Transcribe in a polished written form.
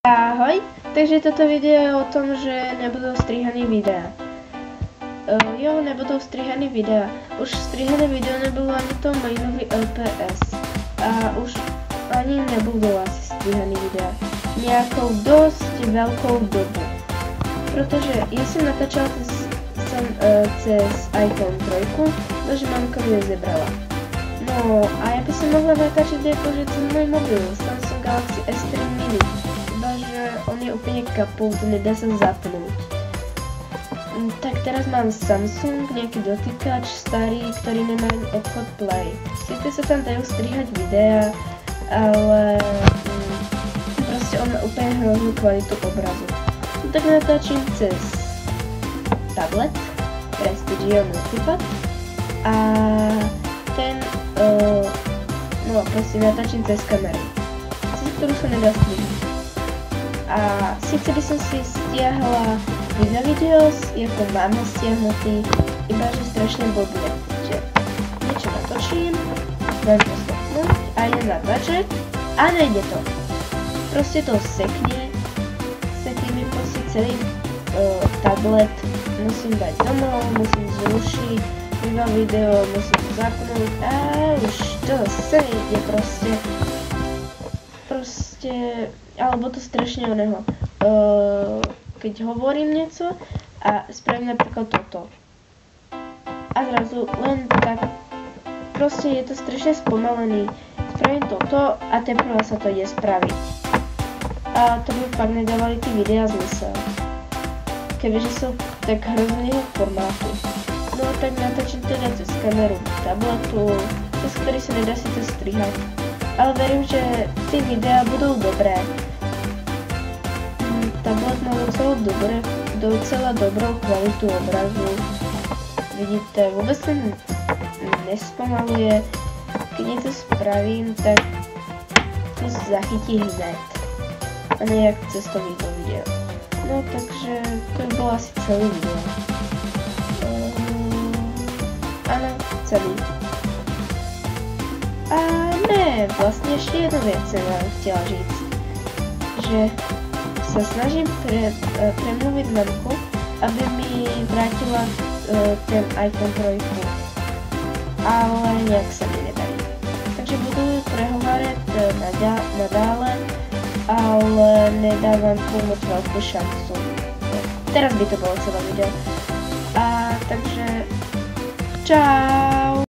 Ahoj, takže toto video je o tom, že nebudou strihaný videa. Nebudou strihaný videa. Už strihané video nebylo ani to mainový LPS. A už ani nebudou asi strihaný videa. Nejakou dosť veľkou dobu. Protože ja som natáčala cez iPhone 3, takže mamka mi ju zebrala. No a ja by som mohla natáčať akože cez môj mobil, Samsung Galaxy S3 mini. Že on je úplne kaput, nedá sa zapnúť. Tak teraz mám Samsung, nejaký dotýkač starý, ktorý nemá ani obchod Play. Sice sa tam dajú strihať videa, ale proste on má úplne hroznú kvalitu obrazu. No tak natáčim cez tablet, Prestigio Multipad a ten, proste natáčim cez kameru, cez ktorú sa nedá strihať. A síce by som si stiahla videos, ako mám ho stiahnutý, iba že strašne blbne, že niečo natočím, dám to stopnúť a idem natáčať a nejde to. Proste to sekne mi proste celý tablet, musím dať domov, musím zrušiť iba video, musím to zapnúť a už to zase nejde proste, alebo to strašne oného. Keď hovorím niečo a spravím napríklad toto. A zrazu len tak, proste je to strašne spomalený. Spravím toto a teprve sa to ide spraviť. A to by fakt nedávali tí videá zmysel. Kebyže sú tak hrozného formátu. No tak natočím teda cez kameru tabletu, cez ktorý sa nedá si to strihať. Ale verím, že tie videá budú dobré. Tablet má docela dobrou kvalitu obrazu. Vidíte, vôbec sa nespomaluje. Keď niečo spravím, tak to zachytí hned. A nejak cez to video. No takže to by bolo asi celý video. Áno, celý. A ne, vlastne ešte jednu vec som vám chcela říct, že sa snažím premluviť mamku, aby mi vrátila ten iPhone 3, ale nejak sa mi nedarí. Takže budu prehovárať nadále, ale nedávam tu moc veľkú šancu. Teraz by to bolo celé video. A takže čau!